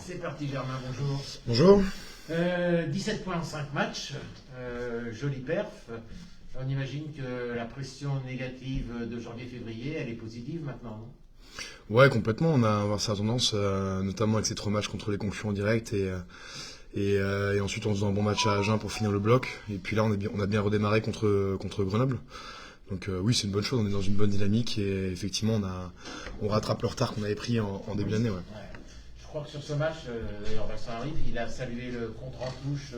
C'est parti Germain, bonjour. Bonjour. 17 points en 5 matchs, jolie perf. On imagine que la pression négative de janvier-février, elle est positive maintenant, non? Ouais, complètement. On a sa tendance, notamment avec ces 3 matchs contre les concurrents directs et ensuite on faisait un bon match à Agen pour finir le bloc. Et puis là, on a bien redémarré contre Grenoble. Donc oui, c'est une bonne chose. On est dans une bonne dynamique et effectivement, on rattrape le retard qu'on avait pris en début d'année. Ouais. Je crois que sur ce match, d'ailleurs Vincent arrive, il a salué le contre en touche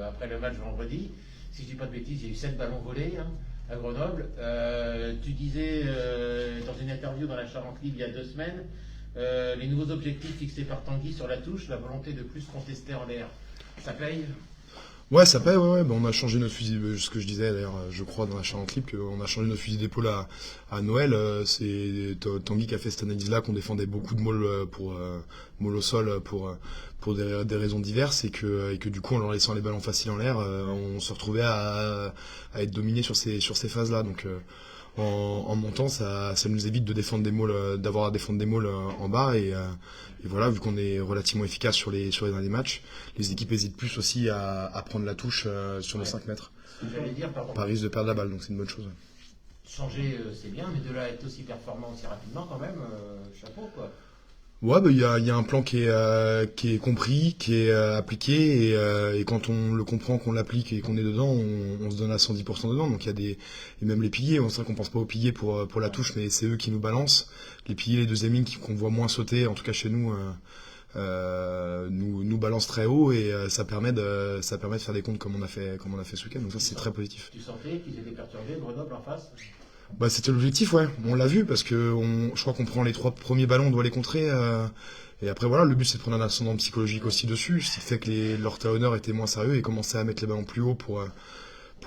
après le match vendredi. Si je ne dis pas de bêtises, il y a eu 7 ballons volés à Grenoble. Tu disais dans une interview dans la Charente Libre il y a 2 semaines, les nouveaux objectifs fixés par Tanguy sur la touche, la volonté de plus contester en l'air. Ça paye? Ouais, ça paye, ouais. On a changé notre fusil, ce que je disais d'ailleurs, je crois, dans la Charente Libre, qu'on a changé notre fusil d'épaule à Noël. C'est Tanguy qui a fait cette analyse-là, qu'on défendait beaucoup de mauls mauls au sol pour des raisons diverses et que du coup, en leur laissant les ballons faciles en l'air, on se retrouvait à être dominé sur ces phases-là. Donc, en montant, ça nous évite de défendre des mauls, d'avoir à défendre des mauls en bas et voilà, vu qu'on est relativement efficace sur les derniers matchs, les équipes hésitent plus aussi à prendre la touche sur nos 5 mètres. Ce que j'allais dire, pardon. Par risque de perdre la balle, donc c'est une bonne chose. Changer, c'est bien, mais de là à être aussi performant aussi rapidement, quand même, chapeau, quoi. Ouais, il y a un plan qui est compris, qui est appliqué, et quand on le comprend, qu'on l'applique et qu'on est dedans, on se donne à 110% dedans. Donc il y a et même les piliers, c'est vrai qu'on pense pas aux piliers pour la touche, mais c'est eux qui nous balancent. Les piliers, les deuxièmes lignes qu'on voit moins sauter, en tout cas chez nous, nous balancent très haut et ça permet de faire des comptes comme on a fait ce week-end. Donc ça, c'est très positif. Tu sentais qu'ils étaient perturbés, Grenoble en face? Bah, c'était l'objectif, ouais. On l'a vu parce que je crois qu'on prend les 3 premiers ballons, on doit les contrer. Et après, voilà, le but c'est de prendre un ascendant psychologique aussi dessus, ce qui fait que leur talonneur était moins sérieux et commençait à mettre les ballons plus haut pour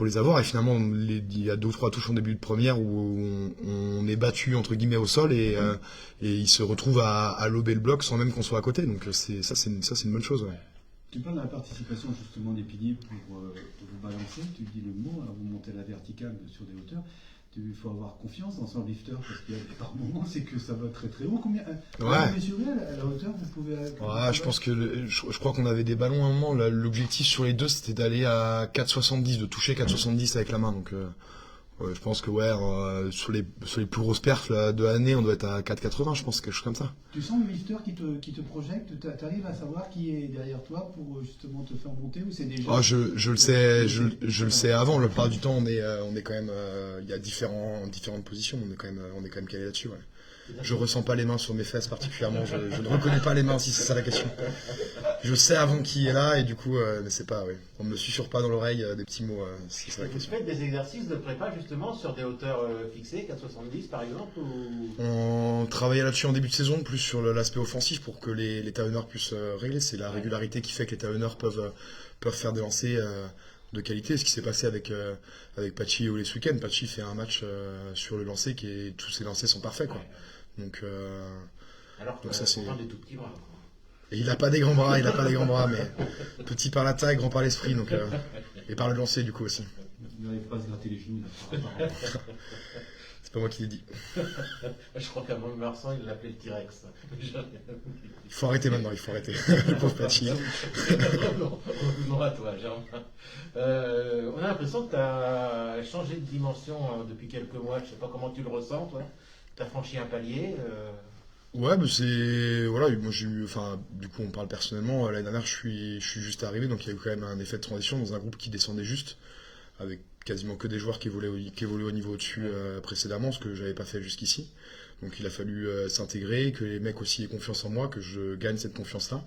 les avoir. Et finalement, il y a 2 ou 3 touches en début de première où on est battu entre guillemets au sol et ils se retrouvent à lober le bloc sans même qu'on soit à côté. Donc c'est une bonne chose, ouais. Tu parles de la participation justement des piliers pour vous balancer, tu dis le mot, alors vous montez la verticale sur des hauteurs. Il faut avoir confiance dans son lifter parce qu'il y a par moments c'est que ça va très très haut. Combien vous mesurez à la hauteur vous pouvez je pense que je crois qu'on avait des ballons à un moment. L'objectif sur les deux c'était d'aller à 4,70, de toucher 4,70 avec la main. Donc je pense que sur les plus grosses perfs de l'année, on doit être à 4,80, je pense, quelque chose comme ça. Tu sens le lifter qui te projette, tu arrives à savoir qui est derrière toi pour justement te faire monter ou c'est déjà... Je le sais avant, la plupart du temps on est quand même, il y a différentes positions, on est quand même calé là-dessus, ouais. Je ressens pas les mains sur mes fesses particulièrement, je ne reconnais pas les mains si c'est ça la question. Je sais avant qui est là et du coup, mais c'est pas, ouais. On me susurre pas dans l'oreille des petits mots si c'est la question. Vous faites des exercices de prépa justement sur des hauteurs fixées, 4,70 par exemple ou... On travaillait là-dessus en début de saison, plus sur l'aspect offensif pour que les talonneurs puissent régler. C'est la régularité qui fait que les talonneurs peuvent faire des lancers de qualité. Ce qui s'est passé avec Pachi ou les ce week-end. Pachi fait un match sur le lancer tous ses lancers sont parfaits, quoi. Donc, alors que ça c'est des tout petits bras. Et il n'a pas des grands bras, mais petit par la taille, grand par l'esprit, donc et par le lancer du coup aussi. Il n'arrive pas à se gratter les genoux là. C'est pas moi qui l'ai dit. Je crois qu'à Mont-Marsan, il l'appelait le T-Rex. Il faut arrêter maintenant, le pauvre Pachi. Non, à toi, Germain. On a l'impression que tu as changé de dimension depuis quelques mois. Je ne sais pas comment tu le ressens, toi. Tu as franchi un palier. Ouais, mais c'est. Voilà, moi j'ai eu. Enfin, du coup, on parle personnellement. L'année dernière, je suis juste arrivé, donc il y a eu quand même un effet de transition dans un groupe qui descendait juste, avec quasiment que des joueurs qui évoluaient au niveau au-dessus précédemment, ce que j'avais pas fait jusqu'ici. Donc il a fallu s'intégrer, que les mecs aussi aient confiance en moi, que je gagne cette confiance-là.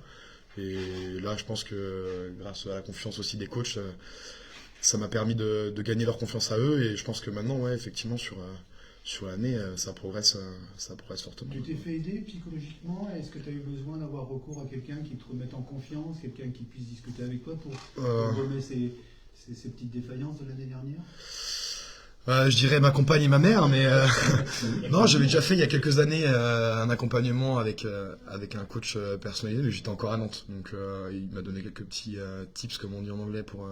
Et là, je pense que grâce à la confiance aussi des coachs, ça m'a permis de gagner leur confiance à eux. Et je pense que maintenant, ouais, effectivement, sur l'année, ça progresse fortement. Tu t'es fait aider psychologiquement? Est-ce que tu as eu besoin d'avoir recours à quelqu'un qui te remette en confiance, quelqu'un qui puisse discuter avec toi pour remettre ces petites défaillances de l'année dernière? Je dirais ma compagne et ma mère, mais non, j'avais déjà fait il y a quelques années un accompagnement avec un coach personnalisé, mais j'étais encore à Nantes, donc il m'a donné quelques petits tips, comme on dit en anglais, pour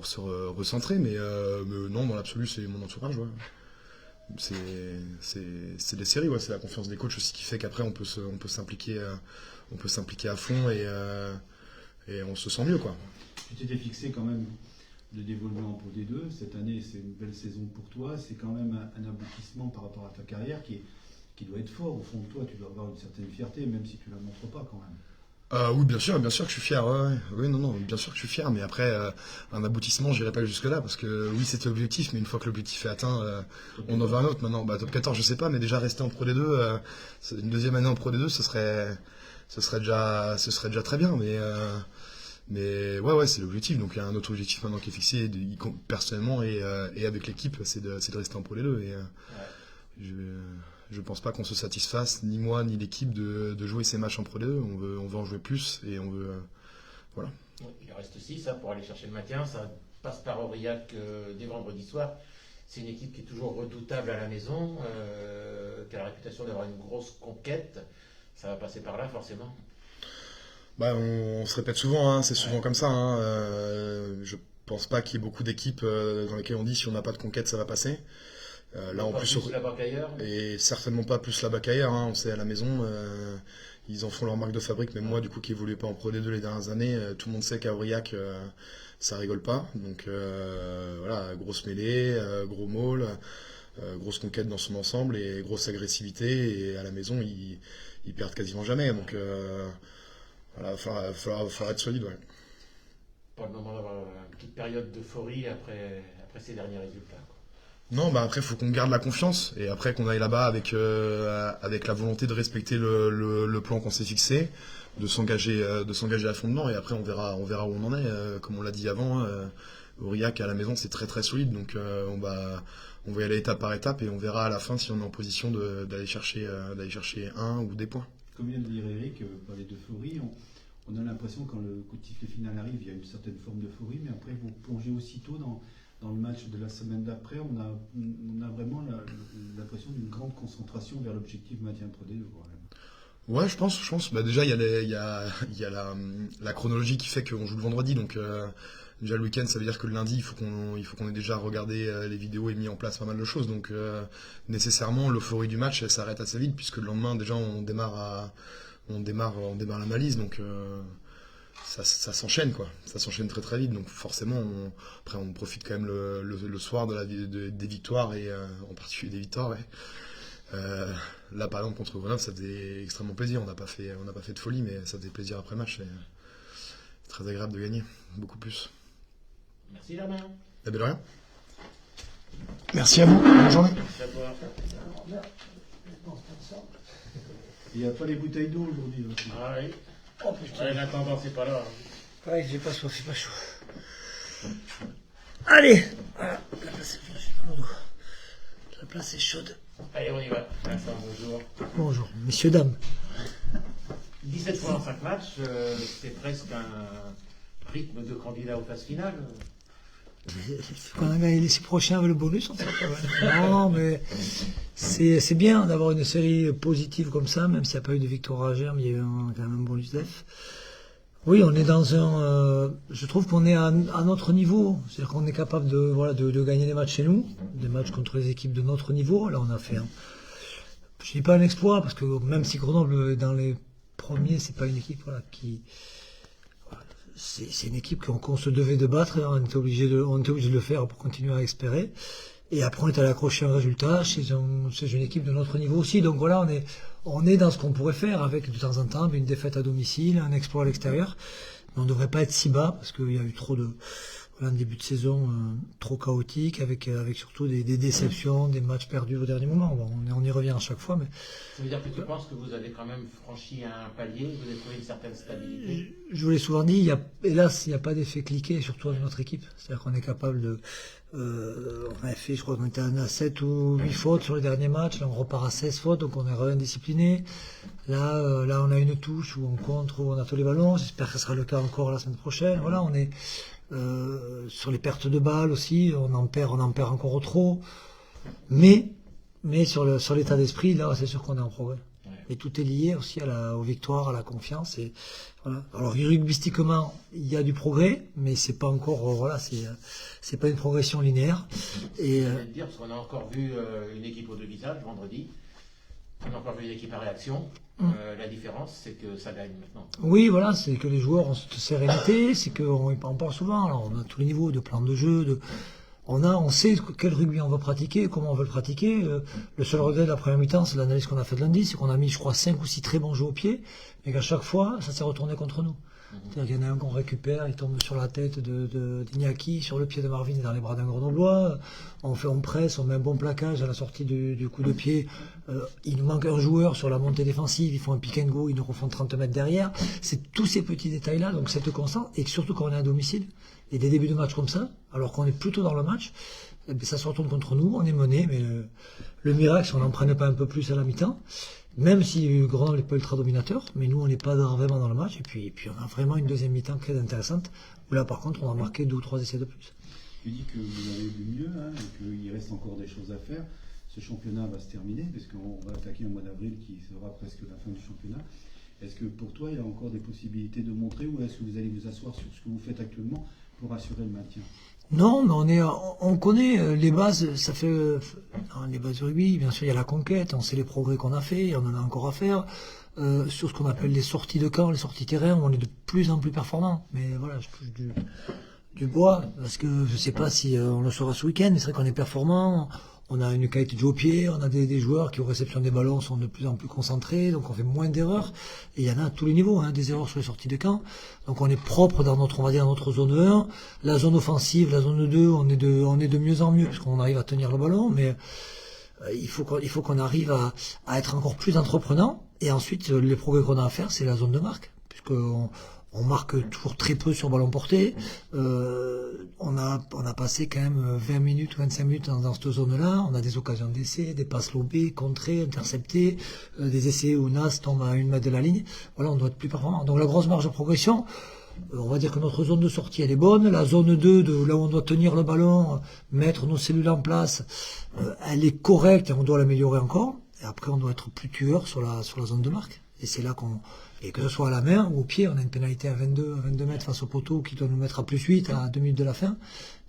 se recentrer, mais non, dans l'absolu, c'est mon entourage, ouais. c'est des séries, ouais, c'est la confiance des coachs aussi qui fait qu'après on peut s'impliquer à fond et on se sent mieux, quoi. Tu t'étais fixé quand même le développement en Pro D2. Cette année, c'est une belle saison pour toi. C'est quand même un aboutissement par rapport à ta carrière qui doit être fort. Au fond de toi, tu dois avoir une certaine fierté, même si tu la montres pas quand même. Oui, bien sûr que je suis fier. Ouais. Oui, non, bien sûr que je suis fier. Mais après, un aboutissement, j'irai pas jusque-là parce que oui, c'était l'objectif, mais une fois que l'objectif est atteint, on en veut un autre. Maintenant, top 14, je sais pas, mais déjà rester en Pro D2, une deuxième année en Pro D2, ce serait déjà très bien. Mais ouais, c'est l'objectif. Donc il y a un autre objectif maintenant qui est fixé, personnellement et avec l'équipe, c'est de rester en Pro D2. Et je pense pas qu'on se satisfasse, ni moi ni l'équipe, de jouer ces matchs en Pro D2. On veut en jouer plus et on veut voilà. Il en reste aussi ça pour aller chercher le maintien. Ça passe par Aurillac dès vendredi soir. C'est une équipe qui est toujours redoutable à la maison, qui a la réputation d'avoir une grosse conquête. Ça va passer par là forcément. On se répète souvent, hein, c'est souvent comme ça. Hein. Je pense pas qu'il y ait beaucoup d'équipes dans lesquelles on dit si on n'a pas de conquête ça va passer. Là en plus là-bas qu'ailleurs. Et certainement pas plus là-bas qu'ailleurs. Hein. On sait à la maison, ils en font leur marque de fabrique. Même moi, du coup, qui évoluais pas en Pro D2 les dernières années, tout le monde sait qu'à Aurillac, ça rigole pas. Donc voilà, grosse mêlée, gros maul, grosse conquête dans son ensemble et grosse agressivité. Et à la maison, ils perdent quasiment jamais. Donc voilà, faudra être solide. Ouais. Pas le moment d'avoir une petite période d'euphorie après ces derniers résultats. Non, après, il faut qu'on garde la confiance et après qu'on aille là-bas avec la volonté de respecter le plan qu'on s'est fixé, de s'engager à fond dedans et après on verra où on en est. Comme on l'a dit avant, Aurillac à la maison c'est très très solide, donc on va y aller étape par étape et on verra à la fin si on est en position d'aller chercher un ou des points. Comme vient de dire Eric, parler d'euphorie, on a l'impression quand le coup de sifflet final arrive, il y a une certaine forme d'euphorie, mais après vous plongez aussitôt dans le match de la semaine d'après, on a vraiment l'impression d'une grande concentration vers l'objectif maintien Pro D2. Ouais, je pense. Déjà, il y a la chronologie qui fait qu'on joue le vendredi, donc déjà le week-end, ça veut dire que le lundi, il faut qu'on ait déjà regardé les vidéos et mis en place pas mal de choses. Donc nécessairement, l'euphorie du match elle s'arrête assez vite puisque le lendemain, déjà, on démarre la malise, donc. Ça s'enchaîne quoi, ça s'enchaîne très très vite, donc forcément après on profite quand même le soir des victoires et en particulier des victoires. Ouais. Là par exemple contre Grenoble ça faisait extrêmement plaisir, on n'a pas fait de folie mais ça faisait plaisir après match, c'est très agréable de gagner, beaucoup plus. Merci Germain. De rien. Merci à vous, bonne journée. Il n'y a pas les bouteilles d'eau aujourd'hui. Ah oui. Oh putain. Ouais, l'attendant, c'est pas là. Ouais, j'ai pas soif, c'est pas chaud. Allez, voilà. La place est chaude, j'ai mal au dos. La place est chaude. Allez, on y va. Vincent, bonjour. Bonjour, messieurs, dames. 17 points en 5 matchs, c'est presque un rythme de candidat aux phases finales. Quand on a gagné les 6 prochains avec le bonus, on sait pas. Non, mais c'est bien d'avoir une série positive comme ça, même s'il n'y a pas eu de victoire à Germe, il y a eu quand même un bonus def. Oui, on est dans je trouve qu'on est à notre niveau, c'est-à-dire qu'on est capable de gagner des matchs chez nous, des matchs contre les équipes de notre niveau. Là, on a fait je dis pas un exploit, parce que même si Grenoble est dans les premiers, c'est pas une équipe qui... C'est une équipe qu'on se devait de battre, on était obligé de le faire pour continuer à espérer. Et après, on est allé accrocher un résultat chez une équipe de notre niveau aussi. Donc voilà, on est dans ce qu'on pourrait faire avec de temps en temps une défaite à domicile, un exploit à l'extérieur. Mais on ne devrait pas être si bas parce qu'il y a eu trop de... Voilà, un début de saison trop chaotique avec surtout des déceptions, des matchs perdus au dernier moment. Bon, on y revient à chaque fois. Mais... Ça veut dire que tu penses que vous avez quand même franchi un palier, vous avez trouvé une certaine stabilité? Je vous l'ai souvent dit, hélas, il n'y a pas d'effet cliqué, surtout dans notre équipe. C'est-à-dire qu'on est capable de... on avait fait, je crois qu'on était à 7 ou 8 fautes sur les derniers matchs. Là, on repart à 16 fautes, donc on est réindiscipliné. Là, on a une touche où on contre, où on a tous les ballons. J'espère que ce sera le cas encore la semaine prochaine. Voilà, on est... sur les pertes de balles aussi, on en perd encore trop. Mais sur l'état d'esprit, là, c'est sûr qu'on est en progrès. Ouais, Et tout est lié aussi aux victoires, à la confiance. Et voilà. Alors rugbystiquement, il y a du progrès, mais c'est pas encore c'est pas une progression linéaire. Et Je vais te dire, parce qu'on a encore vu une équipe aux deux visages vendredi. On a encore vu une équipe à réaction. La différence, c'est que ça gagne maintenant. oui, voilà, c'est que les joueurs ont cette sérénité, c'est qu'on en parle souvent. Alors on a tous les niveaux de plan de jeu, on sait quel rugby on va pratiquer, comment on veut le pratiquer. Le seul regret de la première mi-temps, c'est l'analyse qu'on a faite lundi, c'est qu'on a mis, je crois, 5 ou 6 très bons jeux au pied, mais qu'à chaque fois, ça s'est retourné contre nous. C'est-à-dire qu'il y en a un qu'on récupère, il tombe sur la tête d'Iñaki, sur le pied de Marvin et dans les bras d'un Grenoblois. On presse, on met un bon plaquage à la sortie du coup de pied. Il nous manque un joueur sur la montée défensive, ils font un pick and go, ils nous refont 30 mètres derrière. C'est tous ces petits détails-là, donc cette constance, et surtout quand on est à domicile, et des débuts de match comme ça, alors qu'on est plutôt dans le match, ça se retourne contre nous, on est mené, mais le miracle, si on n'en prenait pas un peu plus à la mi-temps, même si Grenoble n'est pas ultra dominateur, mais nous on n'est pas vraiment dans le match, et puis on a vraiment une deuxième mi-temps très intéressante, où là par contre on a marqué 2 ou 3 essais de plus. Tu dis que vous avez vu mieux, et qu'il reste encore des choses à faire. Ce championnat va se terminer, parce qu'on va attaquer un mois d'avril qui sera presque la fin du championnat. Est-ce que pour toi il y a encore des possibilités de montrer, ou est-ce que vous allez vous asseoir sur ce que vous faites actuellement pour assurer le maintien? Non, mais on connaît les bases, ça fait les bases du rugby, bien sûr il y a la conquête, on sait les progrès qu'on a fait, et on en a encore à faire. Sur ce qu'on appelle les sorties de camp, les sorties terrain, on est de plus en plus performants. Mais voilà, je touche du bois, parce que je sais pas si on le saura ce week-end, mais c'est vrai qu'on est performant. On a une qualité de jeu au pied, on a des joueurs qui, aux réceptions des ballons, sont de plus en plus concentrés, donc on fait moins d'erreurs. Et il y en a à tous les niveaux, des erreurs sur les sorties de camp. Donc on est propre dans notre, on va dire, notre zone 1. La zone offensive, la zone 2, on est de mieux en mieux, parce qu'on arrive à tenir le ballon, mais il faut qu'on arrive à être encore plus entreprenant. Et ensuite, les progrès qu'on a à faire, c'est la zone de marque, puisqu'on marque toujours très peu sur ballon porté. On a passé quand même 20 minutes ou 25 minutes dans cette zone-là. On a des occasions d'essai, des passes lobées, contrées, interceptées, des essais où Nas tombe à 1 mètre de la ligne. Voilà, on doit être plus performant. Donc la grosse marge de progression, on va dire que notre zone de sortie, elle est bonne. La zone 2, là où on doit tenir le ballon, mettre nos cellules en place, elle est correcte et on doit l'améliorer encore. Et après, on doit être plus tueur sur la zone de marque. Et c'est là et que ce soit à la main ou au pied, on a une pénalité à 22 mètres face au poteau qui doit nous mettre à plus 8 à 2 minutes de la fin.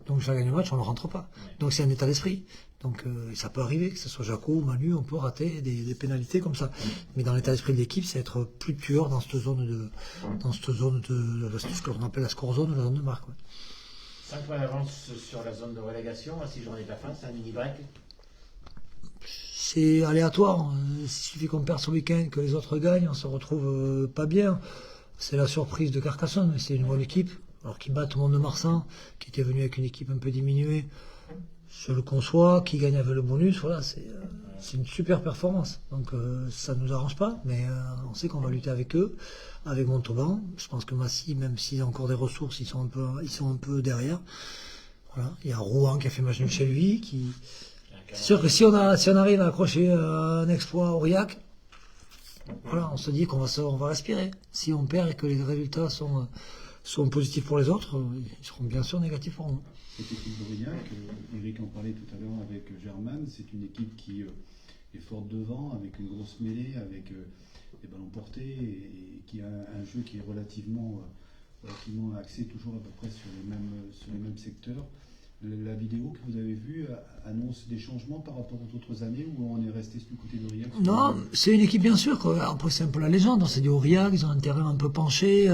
Donc, si on gagne le match, on ne rentre pas. Donc, c'est un état d'esprit. Donc, ça peut arriver, que ce soit Jaco ou Manu, on peut rater des pénalités comme ça. Mais dans l'état d'esprit de l'équipe, c'est être plus tueur dans cette zone de ce que l'on appelle la score zone, la zone de marque. Ouais. 5 points d'avance sur la zone de relégation, à 6 journées de la fin, c'est un mini-break. C'est aléatoire. Il suffit qu'on perde ce week-end, que les autres gagnent, on se retrouve pas bien. C'est la surprise de Carcassonne, mais c'est une bonne équipe. Alors qu'ils battent Mont-de-Marsan, qui était venu avec une équipe un peu diminuée, je le conçois, qui gagne avec le bonus, voilà, c'est une super performance. Donc ça ne nous arrange pas, mais on sait qu'on va lutter avec eux, avec Montauban. Je pense que Massy, même s'il a encore des ressources, ils sont un peu derrière. Voilà. Il y a Rouen qui a fait match nul chez lui, c'est sûr que si on arrive à accrocher un exploit à Aurillac, voilà, on se dit qu'on va respirer. Si on perd et que les résultats sont positifs pour les autres, ils seront bien sûr négatifs pour nous. Cette équipe d'Aurillac, Eric en parlait tout à l'heure avec Germain, c'est une équipe qui est forte devant, avec une grosse mêlée, avec des ballons portés, et qui a un jeu qui est relativement axé toujours à peu près sur les mêmes secteurs. La vidéo que vous avez vue annonce des changements par rapport aux autres années, où on est resté du côté d'Aurillac? Non, c'est une équipe bien sûr. Après c'est un peu la légende, c'est du Aurillac, ils ont un terrain un peu penché,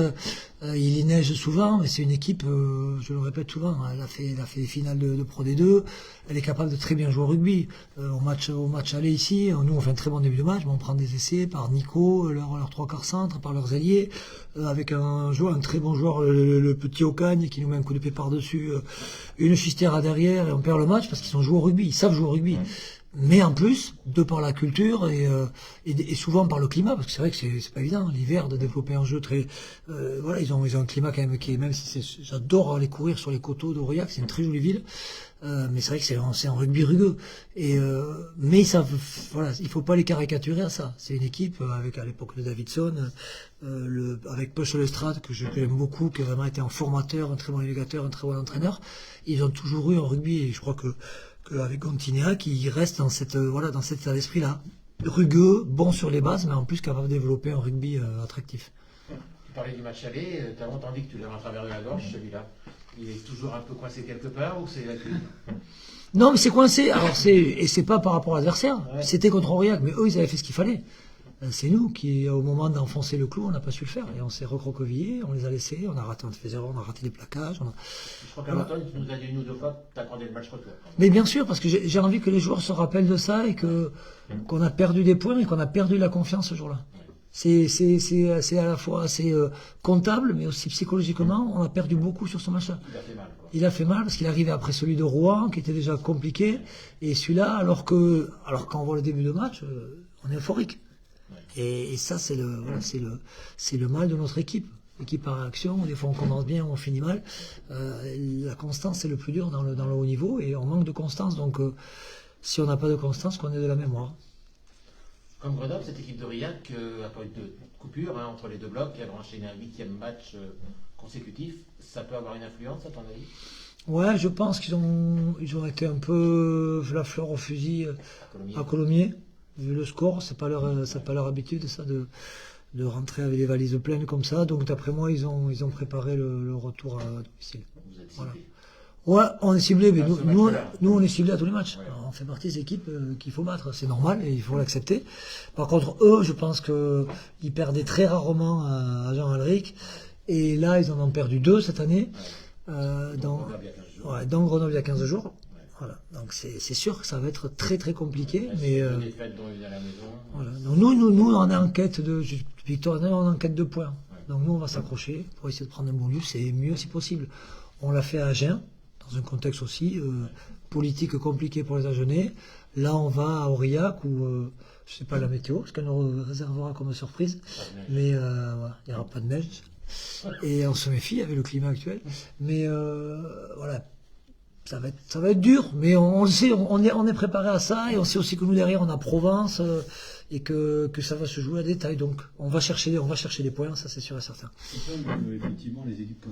il y neige souvent, mais c'est une équipe, je le répète souvent, elle a fait des finales de Pro D2, elle est capable de très bien jouer au rugby. Au match aller ici, nous on fait un très bon début de match, mais on prend des essais par Nico, leurs 3/4 centre, par leurs ailiers, avec un très bon joueur, le petit Ocagne, qui nous met un coup de pied par-dessus, une chistera derrière, et on perd le match parce qu'ils ont joué au rugby, ils savent jouer au rugby. Mais en plus, de par la culture et souvent par le climat, parce que c'est vrai que c'est pas évident l'hiver de développer un jeu très, voilà, ils ont un climat quand même qui est, même si j'adore aller courir sur les coteaux d'Aurillac, c'est une très jolie ville, mais c'est vrai que c'est un rugby rugueux. Mais ils savent, voilà, il faut pas les caricaturer à ça. C'est une équipe avec à l'époque de Davidson, avec Push Lestrade que j'aime beaucoup, qui a vraiment été un formateur, un très bon navigateur, un très bon entraîneur. Ils ont toujours eu un rugby, et je crois que avec Gontinéa, qui reste dans cet état d'esprit-là. rugueux, bon sur les bases, mais en plus capable de développer un rugby attractif. Tu parlais du match aller, tu as longtemps dit que tu l'avais en travers de la gorge, celui-là. Il est toujours un peu coincé quelque part ou c'est la clé? Non, mais c'est coincé. Alors et c'est pas par rapport à l'adversaire. Ouais. C'était contre Aurillac, mais eux, ils avaient fait ce qu'il fallait. C'est nous qui, au moment d'enfoncer le clou, on n'a pas su le faire. Et on s'est recroquevillé, on les a laissés, on a raté, on a raté des plaquages. Je crois qu'à l'automne, tu nous as dit une ou deux fois que tu attendais le match retour. Mais bien sûr, parce que j'ai envie que les joueurs se rappellent de ça et qu'on a perdu des points et qu'on a perdu la confiance ce jour-là. C'est à la fois assez comptable, mais aussi psychologiquement, on a perdu beaucoup sur ce match-là. Il a fait mal, quoi. Il a fait mal parce qu'il arrivait après celui de Rouen, qui était déjà compliqué, et celui-là, alors quand on voit le début de match, on est euphorique. Et ça, c'est le mal de notre équipe. Équipe par réaction, des fois on commence bien, on finit mal. La constance, c'est le plus dur dans le haut niveau, et on manque de constance. Donc, si on n'a pas de constance, qu'on ait de la mémoire. Comme Grenoble, cette équipe d'Aurillac a pas eu de coupure entre les deux blocs, qui avait enchaîné un 8e match consécutif. Ça peut avoir une influence, à ton avis? Ouais, je pense qu'ils ont été un peu la fleur au fusil à Colomiers. Vu le score, c'est pas leur habitude, ça, de rentrer avec des valises pleines comme ça. Donc, d'après moi, ils ont préparé le retour à domicile. Vous êtes Voilà. ciblé. Ouais, on est ciblé, mais Ah, ce nous, match-là. on est ciblé à tous les matchs. Ouais. Alors, on fait partie des équipes qu'il faut battre, c'est normal et il faut l'accepter. Par contre, eux, je pense qu'ils perdaient très rarement à Jean-Alric. Et là, ils en ont perdu 2 cette année. Dans Grenoble, il y a 15 jours. Grenoble, il y a 15 jours. Voilà. Donc, c'est sûr que ça va être très très compliqué. Mais Deux défaites, dont une à la maison. voilà. Donc, nous, on est en quête de victoire, on est en quête de points. Donc nous, on va s'accrocher pour essayer de prendre un bonus et mieux si possible. On l'a fait à Agen, dans un contexte aussi politique compliqué pour les Agenais. Là, on va à Aurillac où je sais pas la météo, ce qu'elle nous réservera comme surprise, mais voilà, il n'y aura pas de neige. Et on se méfie avec le climat actuel. Mais voilà, ça va être dur, mais on le sait, on est préparé à ça, et on sait aussi que nous derrière on a Provence et que ça va se jouer à détail. Donc on va chercher des points, ça c'est sûr et certain. Effectivement, les équipes, quand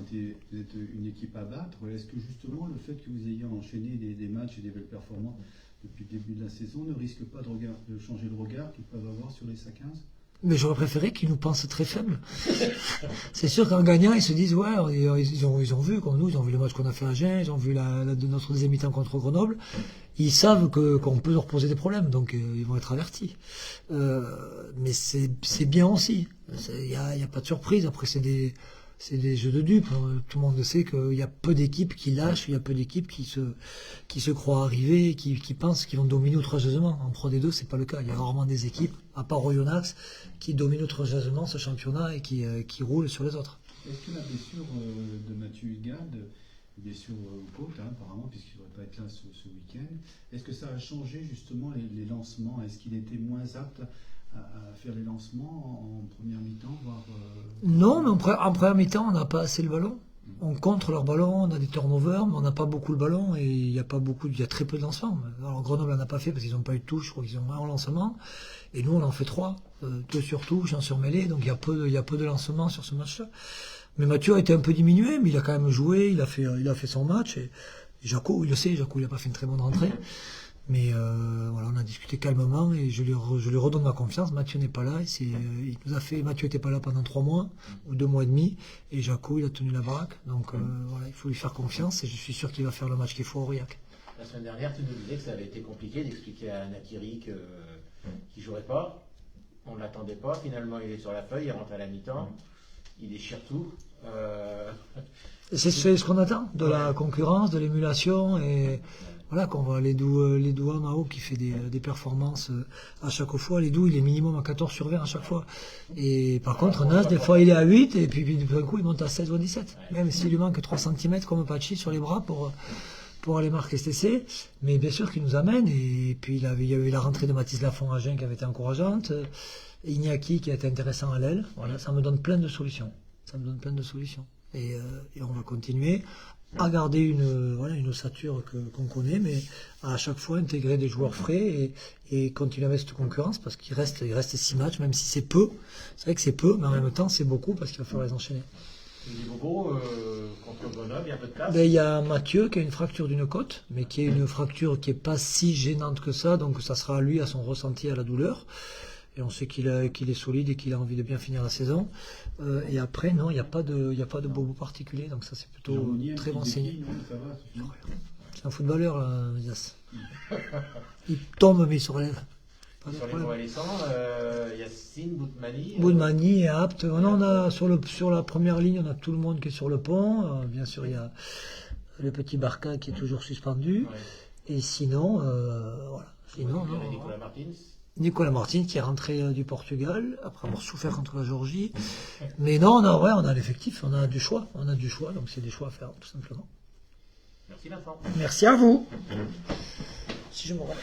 vous êtes une équipe à battre, est-ce que justement le fait que vous ayez enchaîné des matchs et des belles performances depuis le début de la saison ne risque pas de changer le regard qu'ils peuvent avoir sur les SA15? Mais j'aurais préféré qu'ils nous pensent très faibles. C'est sûr qu'en gagnant, ils se disent, ouais, ils ont vu, comme nous, ils ont vu le match qu'on a fait à Agen, ils ont vu notre deuxième mi-temps contre Grenoble. Ils savent qu'on peut leur poser des problèmes, donc ils vont être avertis. Mais c'est bien aussi. Il y a pas de surprise. Après, c'est des jeux de dupes. Tout le monde sait qu'il y a peu d'équipes qui lâchent, il y a peu d'équipes qui se croient arrivées, qui pensent qu'ils vont dominer outrageusement. En Pro D2, c'est pas le cas. Il y a rarement des équipes, à part Oyonnax, qui dominent outrageusement ce championnat et qui roulent sur les autres. Est-ce que la blessure de Mathieu Hugade, blessure au côte, apparemment, puisqu'il ne devrait pas être là ce week-end, est-ce que ça a changé justement les lancements? Est-ce qu'il était moins apte à faire les lancements en première mi-temps, voire Non, mais en première mi-temps, on n'a pas assez le ballon. On contre leur ballon, on a des turnovers, mais on n'a pas beaucoup le ballon et il y a très peu de lancements. Alors Grenoble n'en a pas fait parce qu'ils n'ont pas eu de touche, je crois qu'ils ont un lancement. Et nous, on en fait 3, 2 sur touche, 1 sur mêlée, donc il y a peu de lancements sur ce match-là. Mais Mathieu a été un peu diminué, mais il a quand même joué, il a fait son match. Et Jaco, il le sait, Jaco, il n'a pas fait une très bonne rentrée. Mais voilà, on a discuté calmement et je lui redonne ma confiance. Mathieu n'est pas là. Mathieu n'était pas là pendant 3 mois ou 2 mois et demi. Et Jaco, il a tenu la baraque. Donc voilà, il faut lui faire confiance et je suis sûr qu'il va faire le match qu'il faut à Aurillac. La semaine dernière, tu nous disais que ça avait été compliqué d'expliquer à Nakiri qu'il ne jouerait pas. On ne l'attendait pas. Finalement, il est sur la feuille, il rentre à la mi-temps. Il déchire tout. C'est ce qu'on attend, de la concurrence, de l'émulation et voilà, qu'on voit Ledou Amao qui fait des performances à chaque fois. Ledou, il est minimum à 14 sur 20 à chaque fois. Et par contre, Nas, des fois, il est à 8 et puis d'un coup, il monte à 16 ou 17. Même s'il lui manque 3 cm comme Pachi sur les bras pour aller marquer STC. Mais bien sûr qu'il nous amène. Et puis, il y a eu la rentrée de Mathis Lafont à Agen qui avait été encourageante. Iñaki qui a été intéressant à l'aile. Voilà, ça me donne plein de solutions. Et on va continuer à garder une ossature qu'on connaît, mais à chaque fois intégrer des joueurs frais et continuer avec cette concurrence parce qu'il reste 6 matchs, même si c'est peu. C'est vrai que c'est peu, mais en même temps c'est beaucoup parce qu'il va falloir les enchaîner. Du Bobo, contre Grenoble, il y a un peu de place. Ben, il y a Mathieu qui a une fracture d'une côte, mais qui est une fracture qui est pas si gênante que ça, donc ça sera à lui, à son ressenti, à la douleur. Et on sait qu'il est solide et qu'il a envie de bien finir la saison. Et après, non, il n'y a pas de bobo particulier, donc ça c'est plutôt Jean-Monnier, un très petit renseigné. défi, non, ça va, c'est suffisant. C'est un footballeur, Yas. Il tombe, mais il se relève. Pas de Sur les problème. convalescents, Yacine Boutmani. Boudmani est apte. Non, on a sur la première ligne, on a tout le monde qui est sur le pont. Bien sûr, il y a le petit Barca qui est toujours suspendu. Ouais. Et sinon, voilà. Sinon, Il y en a non. Nicolas Martins. Nicolas Martin qui est rentré du Portugal après avoir souffert contre la Géorgie. Mais non, on a l'effectif, on a du choix. On a du choix, donc c'est des choix à faire, tout simplement. Merci Vincent. Merci à vous. Si je me rappelle.